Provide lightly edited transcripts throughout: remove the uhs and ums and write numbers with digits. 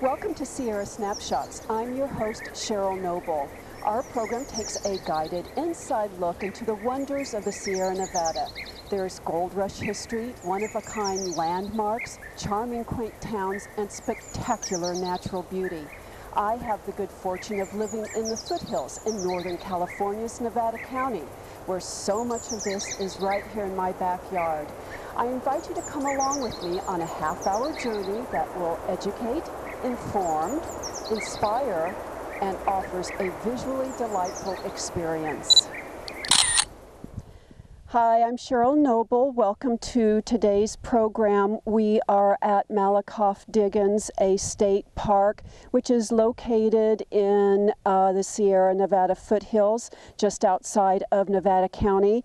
Welcome to Sierra Snapshots. I'm your host, Cheryl Noble. Our program takes a guided inside look into the wonders of the Sierra Nevada. There's gold rush history, one-of-a-kind landmarks, charming quaint towns, and spectacular natural beauty. I have the good fortune of living in the foothills in Northern California's Nevada County, where so much of this is right here in my backyard. I invite you to come along with me on a half-hour journey that will educate, inform, inspire, and offers a visually delightful experience. Hi, I'm Cheryl Noble. Welcome to today's program. We are at Malakoff Diggins, a state park, which is located in the Sierra Nevada foothills, just outside of Nevada County,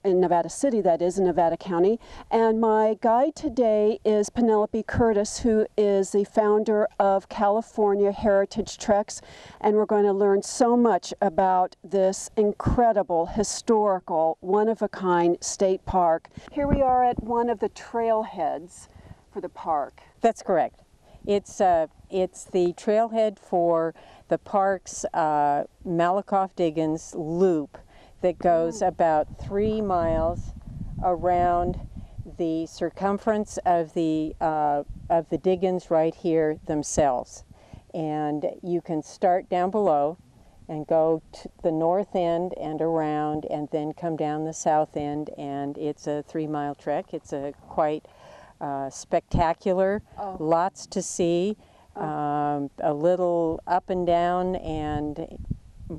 in Nevada City, that is, in Nevada County. And my guide today is Penelope Curtis, who is the founder of California Heritage Treks, and we're going to learn so much about this incredible, historical, one-of-a-kind state park. Here we are at one of the trailheads for the park. That's correct. It's the trailhead for the park's Malakoff Diggins loop that goes about 3 miles around the circumference of the diggins right here themselves. And you can start down below and go to the north end and around and then come down the south end, and it's a 3-mile trek. It's a quite spectacular, lots to see, a little up and down, and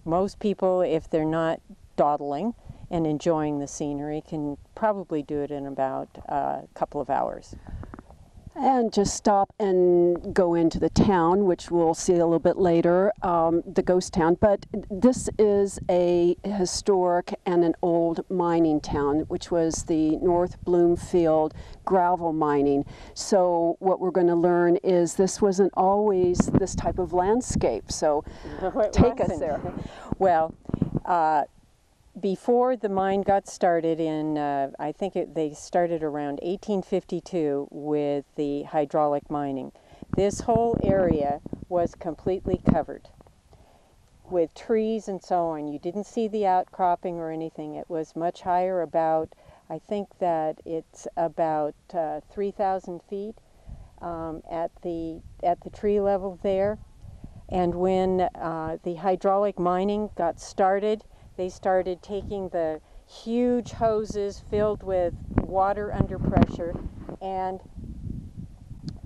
most people, if they're not dawdling and enjoying the scenery, can probably do it in about a couple of hours. And just stop and go into the town, which we'll see a little bit later, the ghost town. But this is a historic and an old mining town, which was the North Bloomfield gravel mining. So what we're going to learn is this wasn't always this type of landscape. So take us there. Well, before the mine got started in, I think they started around 1852 with the hydraulic mining. This whole area was completely covered with trees and so on. You didn't see the outcropping or anything. It was much higher, about, I think that it's about 3,000 feet at the tree level there. And when the hydraulic mining got started, they started taking the huge hoses filled with water under pressure and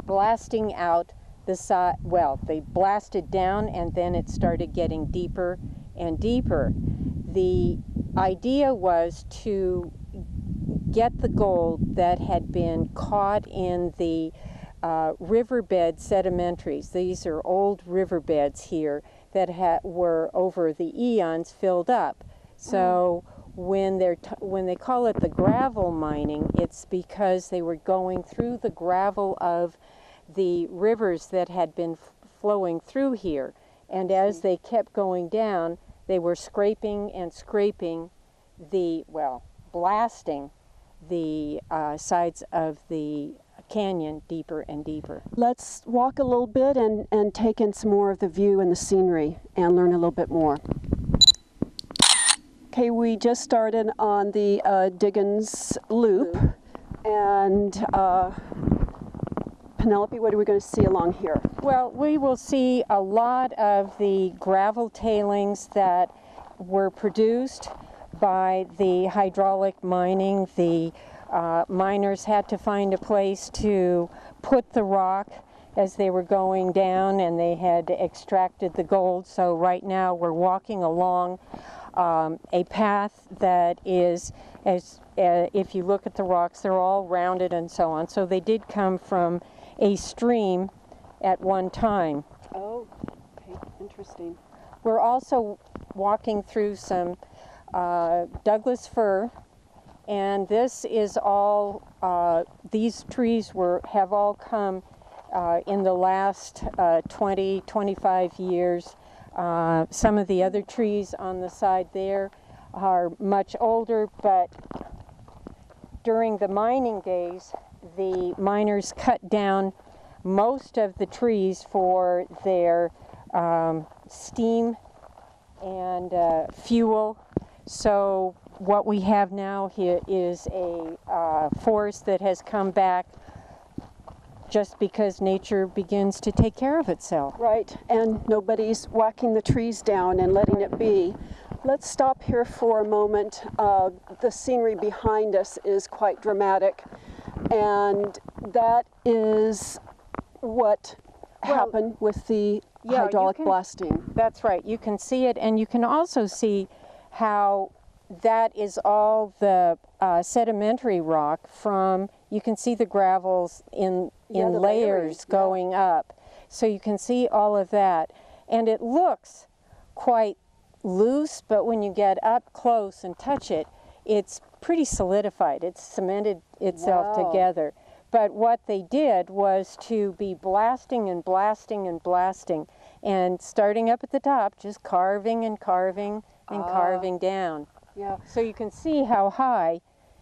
blasting out the side. Well, they blasted down and then it started getting deeper and deeper. The idea was to get the gold that had been caught in the riverbed sedimentaries. These are old riverbeds here that were over the eons filled up. So when they call it the gravel mining, it's because they were going through the gravel of the rivers that had been flowing through here. And as they kept going down, they were scraping and scraping blasting the sides of the canyon deeper and deeper. Let's walk a little bit and take in some more of the view and the scenery and learn a little bit more. Okay, we just started on the Diggins Loop, and Penelope, what are we going to see along here? Well, we will see a lot of the gravel tailings that were produced by the hydraulic mining. The miners had to find a place to put the rock as they were going down, and they had extracted the gold. So right now we're walking along a path that is, if you look at the rocks, they're all rounded and so on. So they did come from a stream at one time. Oh, okay, interesting. We're also walking through some Douglas fir. And this is all, these trees have all come in the last 20, 25 years. Some of the other trees on the side there are much older, but during the mining days, the miners cut down most of the trees for their steam and fuel. So what we have now here is a forest that has come back just because nature begins to take care of itself. Right, and nobody's whacking the trees down and letting it be. Let's stop here for a moment. The scenery behind us is quite dramatic, and that is what happened with the hydraulic blasting. That's right. You can see it, and you can also see how that is all the sedimentary rock from, you can see the gravels in layers going up. So you can see all of that. And it looks quite loose, but when you get up close and touch it, it's pretty solidified. It's cemented itself together. But what they did was to be blasting and blasting and blasting, and starting up at the top, just carving and carving and carving down. Yeah. So you can see how high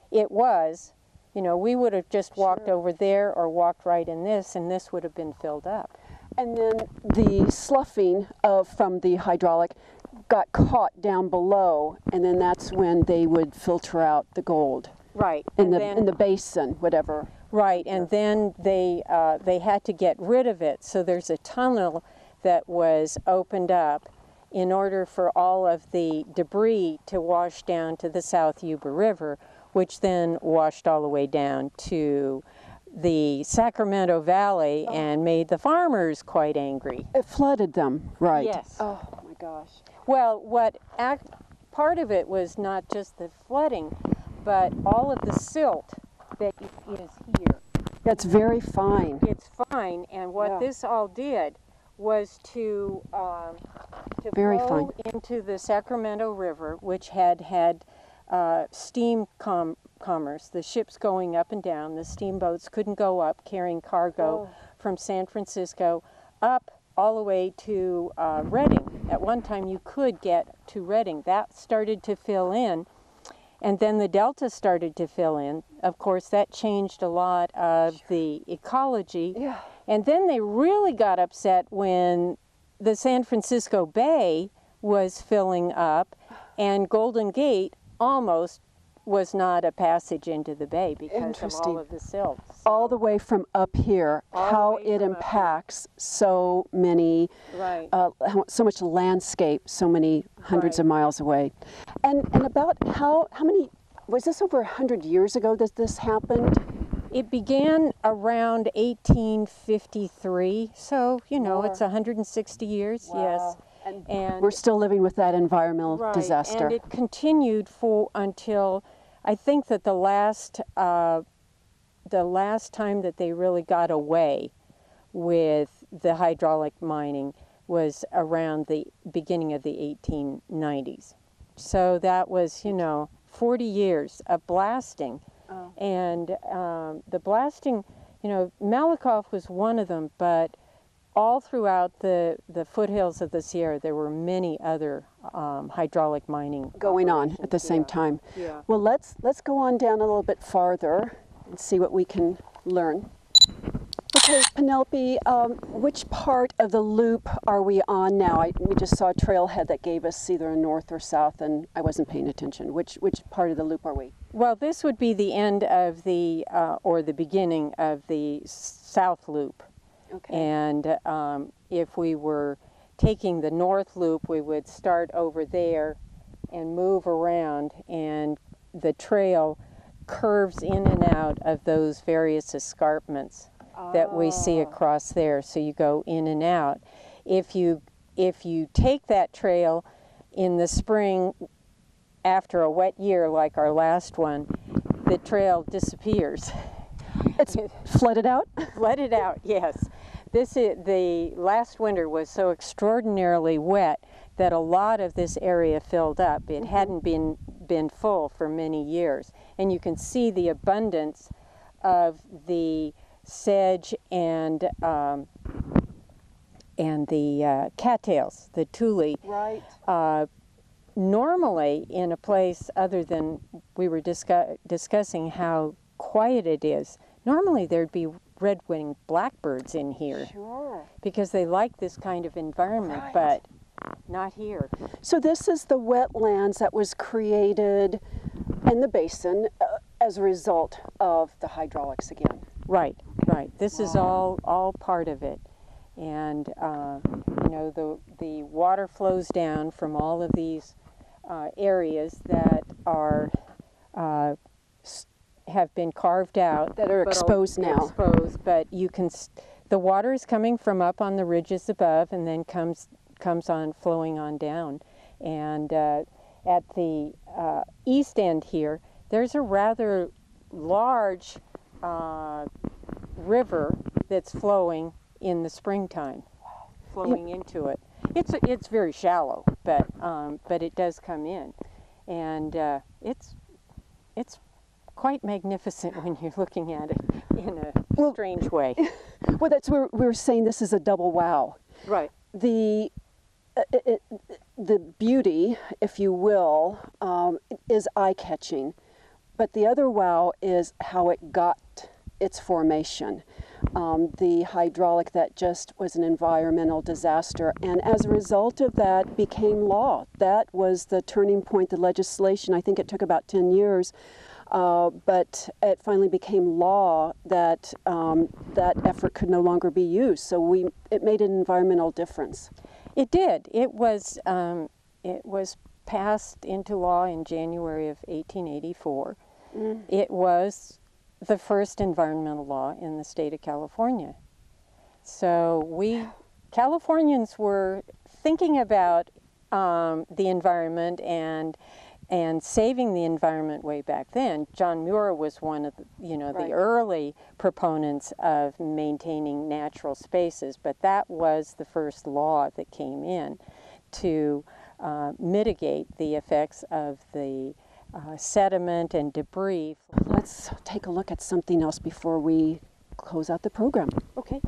it was. You know, we would have just walked over there or walked right in this, and this would have been filled up. And then the sloughing from the hydraulic got caught down below, and then that's when they would filter out the gold. Right. In the basin, whatever. Right, and then they had to get rid of it. So there's a tunnel that was opened up in order for all of the debris to wash down to the South Yuba River, which then washed all the way down to the Sacramento Valley and made the farmers quite angry. It flooded them, right? Yes. Oh my gosh. Well, part of it was not just the flooding, but all of the silt that is here. That's very fine. It's fine, and what this all did was to Very flow fine. into the Sacramento River, which had steam commerce, the ships going up and down. The steamboats couldn't go up carrying cargo from San Francisco up all the way to Redding. At one time you could get to Redding. That started to fill in, and then the delta started to fill in. Of course, that changed a lot of the ecology. Yeah. And then they really got upset when the San Francisco Bay was filling up, and Golden Gate almost was not a passage into the bay because of all of the silt. So, all the way from up here, how it impacts so many, so much landscape, so many hundreds of miles away. And about how many, was this over 100 years ago that this happened? It began around 1853, so, you know, it's 160 years, yes. And we're still living with that environmental disaster. And it continued until, I think that the last time that they really got away with the hydraulic mining was around the beginning of the 1890s. So that was, you know, 40 years of blasting. And the blasting, you know, Malakoff was one of them, but all throughout the foothills of the Sierra, there were many other hydraulic mining going on at the same time. Yeah. Well, let's go on down a little bit farther and see what we can learn. Okay, Penelope, which part of the loop are we on now? We just saw a trailhead that gave us either a north or south, and I wasn't paying attention. Which part of the loop are we? Well, this would be the end of the, or the beginning of the south loop. Okay. And if we were taking the north loop, we would start over there and move around, and the trail curves in and out of those various escarpments that we see across there. So you go in and out. If you take that trail in the spring after a wet year like our last one, the trail disappears. It's flooded out? Flooded out, yes. The last winter was so extraordinarily wet that a lot of this area filled up. It hadn't been full for many years. And you can see the abundance of the sedge and the cattails, the tule. Right. Normally, in a place other than we were discussing how quiet it is, normally there'd be red-winged blackbirds in here. Sure. Because they like this kind of environment, but not here. So this is the wetlands that was created in the basin as a result of the hydraulics again. Right, right. This is all part of it. And, you know, the water flows down from all of these areas that are have been carved out. That are exposed now. Exposed, but you can, the water is coming from up on the ridges above and then comes on, flowing on down. And at the east end here, there's a rather large river that's flowing in the springtime, flowing into it. It's very shallow, but it does come in, and it's quite magnificent when you're looking at it in a strange way. Well, that's where we were saying this is a double wow. Right. The beauty, if you will, is eye-catching, but the other wow is how it got its formation. The hydraulic that just was an environmental disaster, and as a result of that became law. That was the turning point, the legislation. I think it took about 10 years, but it finally became law that that effort could no longer be used. So it made an environmental difference. It did. It was passed into law in January of 1884. It was the first environmental law in the state of California. So Californians were thinking about the environment and saving the environment way back then. John Muir was one of the, the early proponents of maintaining natural spaces, but that was the first law that came in to mitigate the effects of the sediment and debris. Let's take a look at something else before we close out the program. Okay.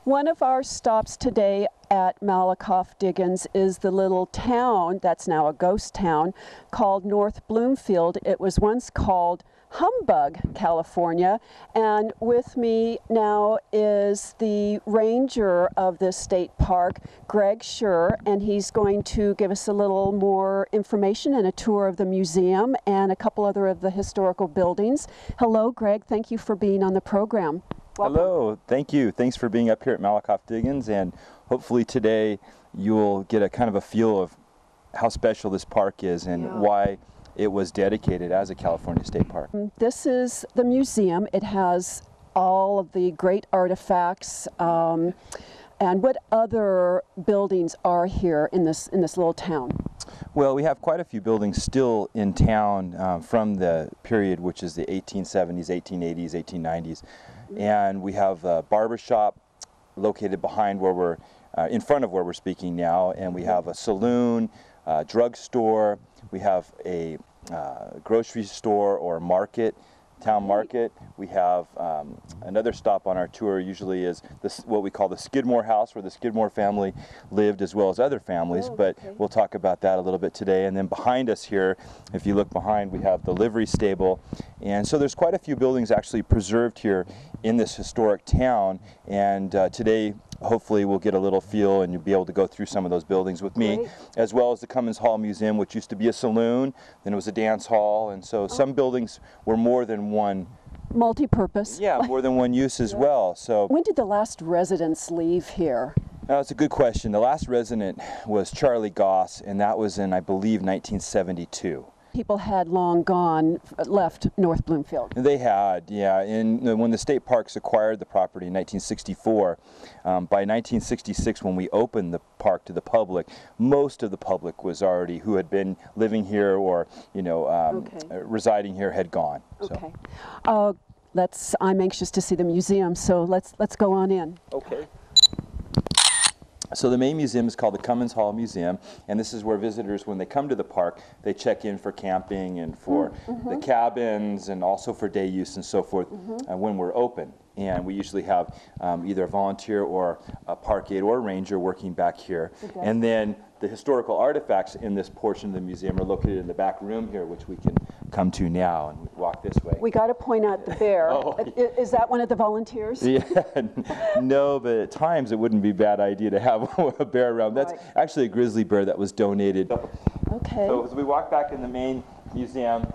One of our stops today at Malakoff Diggins is the little town that's now a ghost town called North Bloomfield. It was once called Humbug, California, and with me now is the ranger of this state park, Greg Schur, and he's going to give us a little more information and a tour of the museum and a couple other of the historical buildings. Hello, Greg. Thank you for being on the program. Welcome. Hello. Thank you. Thanks for being up here at Malakoff Diggins, and hopefully today you'll get a kind of a feel of how special this park is and why it was dedicated as a California state park. This is the museum. It has all of the great artifacts. And what other buildings are here in this little town? Well, we have quite a few buildings still in town from the period which is the 1870s, 1880s, 1890s. And we have a barber shop located behind where we're, in front of where we're speaking now, and we have a saloon, drugstore, we have a grocery store or market, town market. We have another stop on our tour usually is what we call the Skidmore house, where the Skidmore family lived as well as other families, but we'll talk about that a little bit today. And then behind us here, if you look behind, we have the livery stable. And so there's quite a few buildings actually preserved here in this historic town, and today hopefully we'll get a little feel and you'll be able to go through some of those buildings with me, as well as the Cummins Hall Museum, which used to be a saloon, then it was a dance hall, and so some buildings were more than one. Multi-purpose. Yeah, more than one use as well. So when did the last residents leave here? That's a good question. The last resident was Charlie Goss, and that was in, I believe, 1972. People had long gone, left North Bloomfield. They had, yeah. And when the state parks acquired the property in 1964, by 1966 when we opened the park to the public, most of the public was already, who had been living here or, residing here, had gone. Okay. So. I'm anxious to see the museum, so let's go on in. Okay. So the main museum is called the Cummins Hall Museum, and this is where visitors, when they come to the park, they check in for camping and for the cabins and also for day use and so forth when we're open. And we usually have either a volunteer or a park aide or a ranger working back here. Okay. And then the historical artifacts in this portion of the museum are located in the back room here, which we can come to now, and we walk this way. We got to point out the bear. Oh. Is that one of the volunteers? Yeah, no, but at times it wouldn't be a bad idea to have a bear around. That's actually a grizzly bear that was donated. Okay. So as we walk back in the main museum,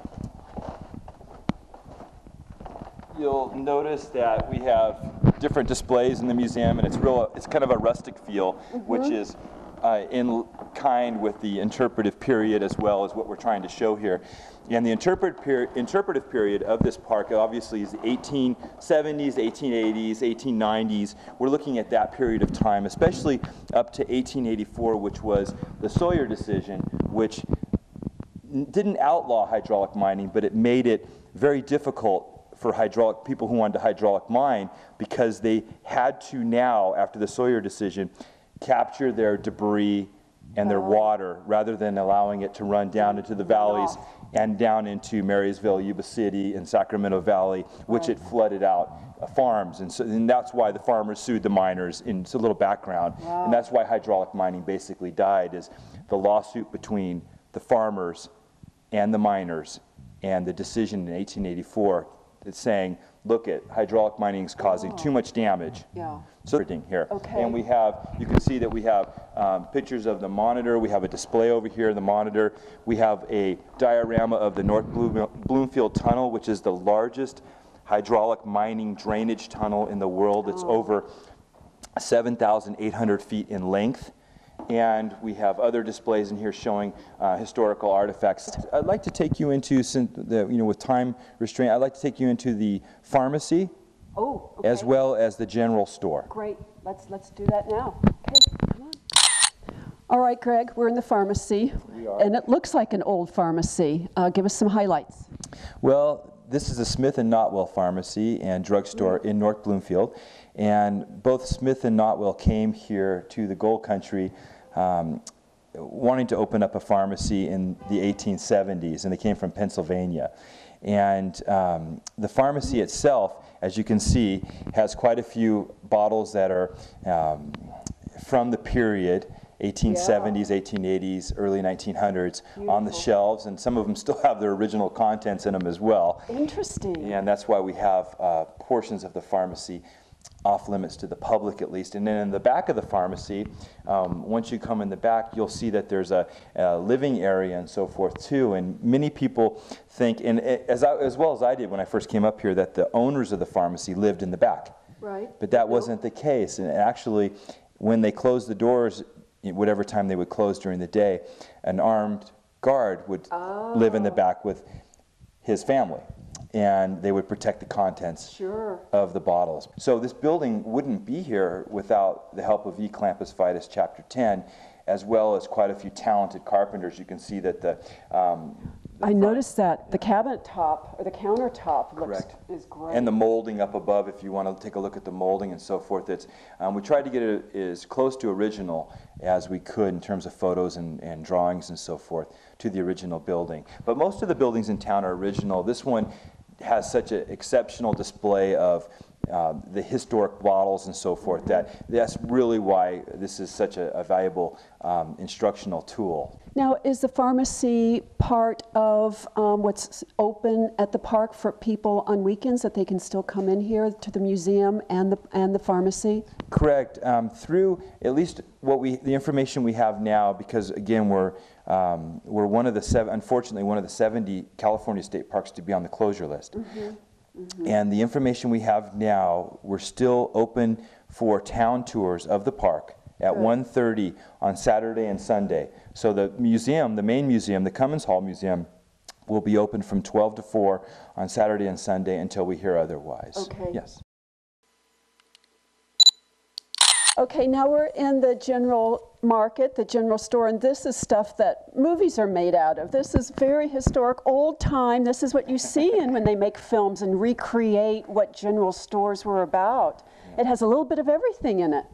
you'll notice that we have different displays in the museum, and it's kind of a rustic feel, which is in kind with the interpretive period as well as what we're trying to show here. And the interpretive period of this park obviously is the 1870s, 1880s, 1890s. We're looking at that period of time, especially up to 1884, which was the Sawyer decision, which didn't outlaw hydraulic mining, but it made it very difficult for people who wanted to hydraulic mine, because they had to now, after the Sawyer decision, capture their debris and their water rather than allowing it to run down into the valleys and down into Marysville, Yuba City, and Sacramento Valley, which it flooded out farms. And that's why the farmers sued the miners. And it's a little background. And that's why hydraulic mining basically died, is the lawsuit between the farmers and the miners, and the decision in 1884 that's saying, look, at hydraulic mining is causing too much damage. So here, and we have, you can see that we have pictures of the monitor. We have a display over here, the monitor. We have a diorama of the North Bloomfield Tunnel, which is the largest hydraulic mining drainage tunnel in the world. It's over 7,800 feet in length. And we have other displays in here showing historical artifacts. I'd like to take you into, with time restraint, I'd like to take you into the pharmacy, as well as the general store. Great. Let's do that now. Okay, come on. All right, Greg, we're in the pharmacy. We are. And it looks like an old pharmacy. Give us some highlights. Well, this is a Smith & Notwell pharmacy and drugstore in North Bloomfield. And both Smith and Notwell came here to the Gold Country wanting to open up a pharmacy in the 1870s, and they came from Pennsylvania. And the pharmacy itself, as you can see, has quite a few bottles that are from the period, 1870s, 1880s, early 1900s, on the shelves, and some of them still have their original contents in them as well. Interesting. And that's why we have portions of the pharmacy off limits to the public, at least. And then in the back of the pharmacy, once you come in the back, you'll see that there's a living area and so forth too. And many people think, and as well as I did when I first came up here, that the owners of the pharmacy lived in the back. Right. But that wasn't the case. And actually, when they closed the doors, whatever time they would close during the day, an armed guard would live in the back with his family, and they would protect the contents of the bottles. So this building wouldn't be here without the help of E. Clampus Vitus Chapter 10, as well as quite a few talented carpenters. You can see that I noticed that the cabinet top, or the countertop, is great. And the molding up above, if you want to take a look at the molding and so forth. It's, we tried to get it as close to original as we could in terms of photos and drawings and so forth to the original building. But most of the buildings in town are original. This one has such an exceptional display of the historic bottles and so forth that's really why this is such a valuable instructional tool. Now, is the pharmacy part of what's open at the park for people on weekends, that they can still come in here to the museum and the pharmacy? Correct. Through at least the information we have now, because again we're one of the unfortunately one of the 70 California state parks to be on the closure list. And the information we have now, we're still open for town tours of the park at 1:30 on Saturday and Sunday. So the museum, the main museum, the Cummins Hall Museum, will be open from 12 to 4 on Saturday and Sunday until we hear otherwise. Okay. Yes. Okay, now we're in the general market, the general store, and this is stuff that movies are made out of. This is very historic, old time. This is what you see when they make films and recreate what general stores were about. It has a little bit of everything in it.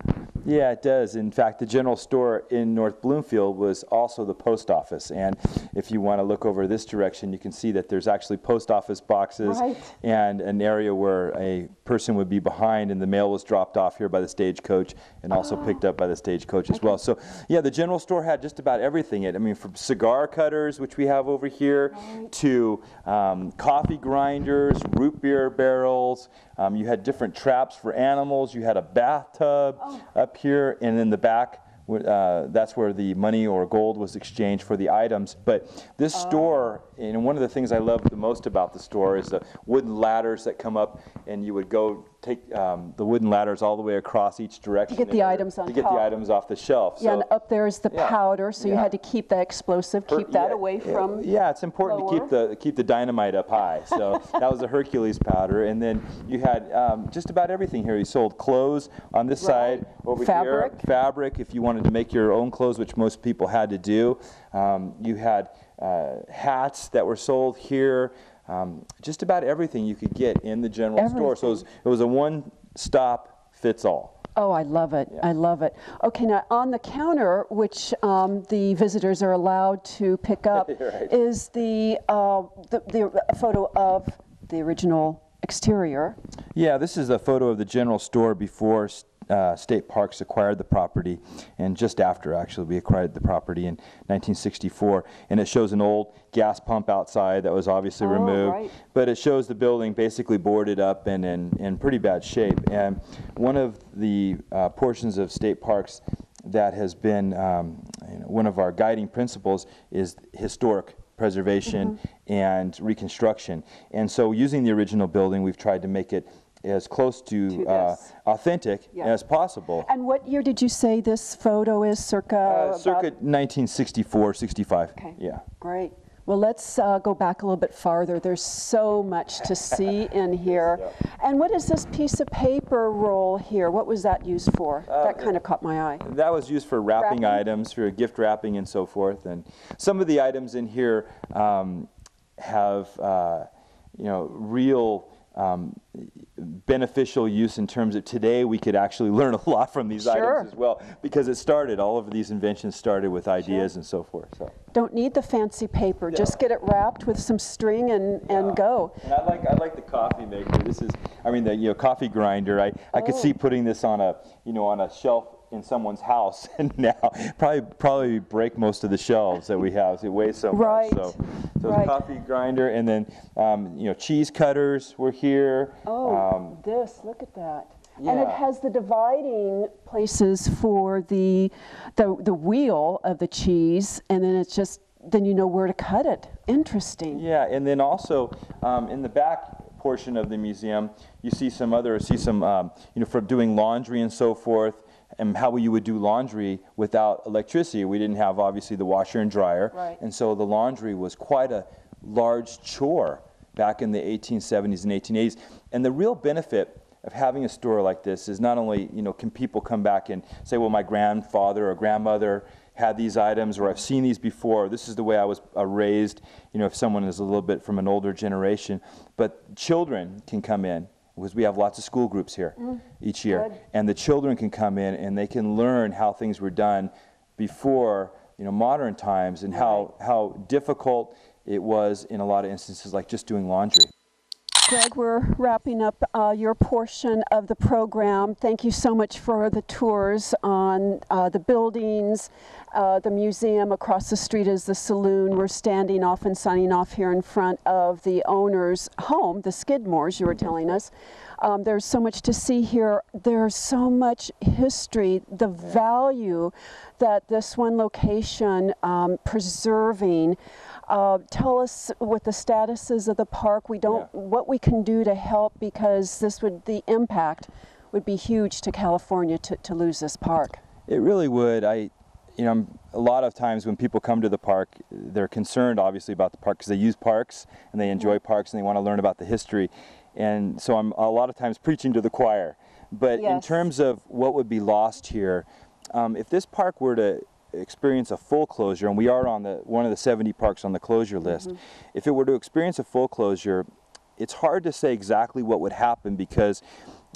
Yeah, it does. In fact, the general store in North Bloomfield was also the post office. And if you want to look over this direction, you can see that there's actually post office boxes and an area where a person would be behind and the mail was dropped off here by the stagecoach and also picked up by the stagecoach as well. So yeah, the general store had just about everything. I mean, from cigar cutters, which we have over here, to coffee grinders, root beer barrels. You had different traps for animals. You had a bathtub up here, and in the back, that's where the money or gold was exchanged for the items. But this store, and one of the things I love the most about the store is the wooden ladders that come up, and you would go take the wooden ladders all the way across each direction to get the items on top. To get the items off the shelf. Yeah, so, and up there is the powder, so you had to keep that explosive, keep that away from. Yeah, it's important to keep the dynamite up high. So that was the Hercules powder, and then you had just about everything here. You sold clothes on this side over here, fabric if you wanted to make your own clothes, which most people had to do. You had hats that were sold here. Just about everything you could get in the general store. So it was a one-stop fits all. Oh, I love it. I love it. Okay, now on the counter, which the visitors are allowed to pick up, is the photo of the original exterior. Yeah, this is a photo of the general store before State Parks acquired the property, and just after actually we acquired the property in 1964, and it shows an old gas pump outside that was obviously removed, but it shows the building basically boarded up and in pretty bad shape. And one of the portions of State Parks that has been one of our guiding principles is historic preservation and reconstruction. And so using the original building, we've tried to make it as close to authentic as possible. And what year did you say this photo is? Circa 1964, 65. Okay. Yeah. Great. Well, let's go back a little bit farther. There's so much to see in here. And what is this piece of paper roll here? What was that used for? That kind of caught my eye. That was used for wrapping items, for gift wrapping and so forth. And some of the items in here have real beneficial use in terms of today. We could actually learn a lot from these items as well, because all of these inventions started with ideas and so forth. So. Don't need the fancy paper, just get it wrapped with some string and go. And I like the coffee maker. This is, the coffee grinder. I could see putting this on a shelf in someone's house and now probably break most of the shelves that we have. It weighs so much. So the coffee grinder, and then cheese cutters were here. Look at that. Yeah. And it has the dividing places for the wheel of the cheese, and then it's just then you know where to cut it. Interesting. Yeah, and then also in the back portion of the museum, you see some for doing laundry and so forth, and how you would do laundry without electricity. We didn't have, obviously, the washer and dryer, and so the laundry was quite a large chore back in the 1870s and 1880s. And the real benefit of having a store like this is not only, can people come back and say, well, my grandfather or grandmother had these items, or I've seen these before, this is the way I was raised, if someone is a little bit from an older generation, but children can come in, because we have lots of school groups here each year, and the children can come in and they can learn how things were done before modern times, and how difficult it was in a lot of instances, like just doing laundry. Greg, we're wrapping up your portion of the program. Thank you so much for the tours on the buildings, the museum. Across the street is the saloon. We're standing off and signing off here in front of the owner's home, the Skidmores, you were telling us. There's so much to see here. There's so much history, the value that this one location preserving. Tell us what the status is of the park. What we can do to help, because the impact would be huge to California to lose this park. It really would. A lot of times when people come to the park, they're concerned obviously about the park because they use parks and they enjoy parks and they want to learn about the history. And so I'm a lot of times preaching to the choir. But in terms of what would be lost here, if this park were to experience a full closure, and we are on one of the 70 parks on the closure list, if it were to experience a full closure, it's hard to say exactly what would happen, because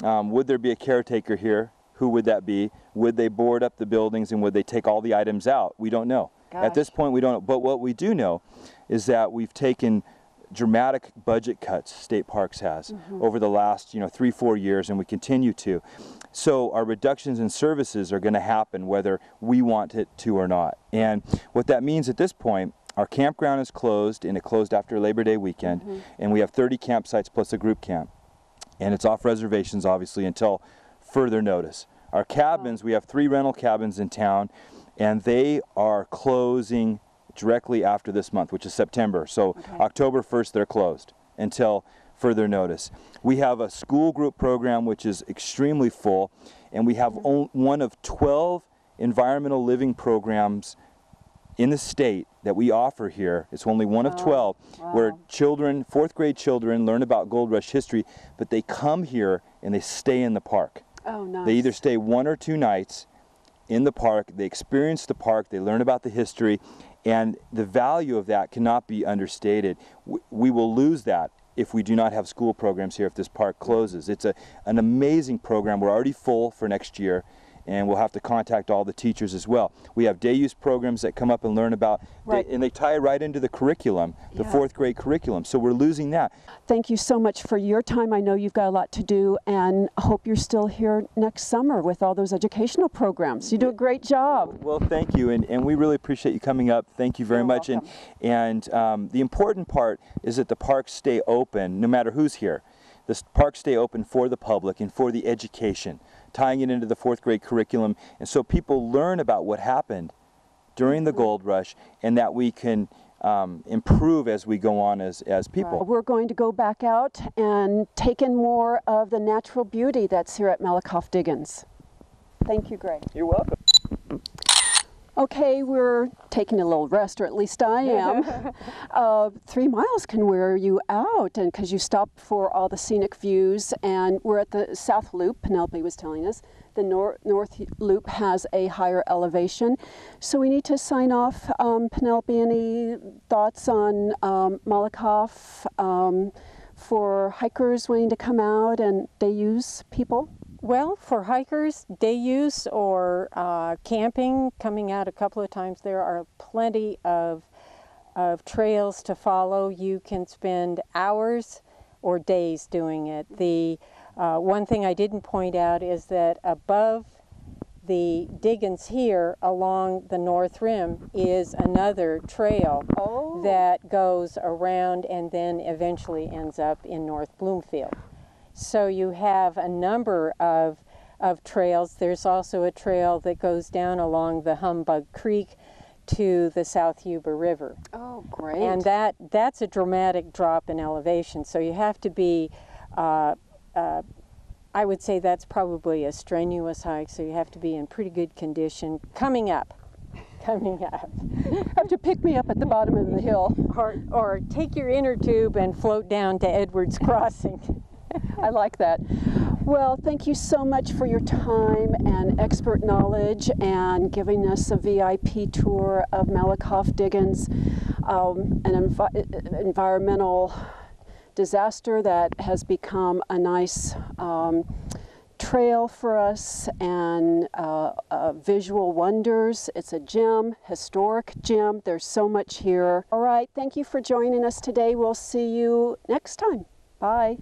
would there be a caretaker here Who would that be? Would they board up the buildings and would they take all the items out? We don't know. Gosh. At this point, we don't know. But what we do know is that we've taken dramatic budget cuts, state parks has, over the last 3-4 years, and we continue to. So our reductions in services are going to happen whether we want it to or not. And what that means at this point, our campground is closed, and it closed after Labor Day weekend, and we have 30 campsites plus a group camp. And it's off reservations, obviously, until further notice. Our cabins, we have 3 rental cabins in town, and they are closing directly after this month, which is September. So October 1st, they're closed until further notice. We have a school group program, which is extremely full, and we have one of 12 environmental living programs in the state that we offer here. It's only one of 12, where children, 4th grade children, learn about Gold Rush history, but they come here and they stay in the park. Oh, nice. They either stay 1 or 2 nights in the park, they experience the park, they learn about the history, and the value of that cannot be understated. We will lose that if we do not have school programs here if this park closes. It's an amazing program. We're already full for next year, and we'll have to contact all the teachers as well. We have day use programs that come up and learn about, and they tie right into the curriculum, the 4th grade curriculum, so we're losing that. Thank you so much for your time. I know you've got a lot to do, and I hope you're still here next summer with all those educational programs. You do a great job. Well, thank you, and we really appreciate you coming up. Thank you very much. Welcome. And the important part is that the parks stay open no matter who's here. The parks stay open for the public and for the education, tying it into the 4th grade curriculum, and so people learn about what happened during the Gold Rush, and that we can improve as we go on as people. We're going to go back out and take in more of the natural beauty that's here at Malakoff Diggins. Thank you, Greg. You're welcome. Okay, we're taking a little rest, or at least I am. 3 miles can wear you out, and because you stop for all the scenic views, and we're at the South Loop, Penelope was telling us. The North Loop has a higher elevation. So we need to sign off. Penelope, any thoughts on Malakoff for hikers wanting to come out and day use people? Well, for hikers, day use or camping, coming out a couple of times, there are plenty of trails to follow. You can spend hours or days doing it. The one thing I didn't point out is that above the Diggins here along the North Rim is another trail that goes around and then eventually ends up in North Bloomfield. So you have a number of trails. There's also a trail that goes down along the Humbug Creek to the South Yuba River. Oh, great. And that's a dramatic drop in elevation. So you have to be, I would say that's probably a strenuous hike, so you have to be in pretty good condition coming up. Have to pick me up at the bottom of the hill. Or take your inner tube and float down to Edwards Crossing. I like that. Well, thank you so much for your time and expert knowledge and giving us a VIP tour of Malakoff Diggins, an environmental disaster that has become a nice trail for us and visual wonders. It's a gym, historic gym. There's so much here. All right, thank you for joining us today. We'll see you next time. Bye.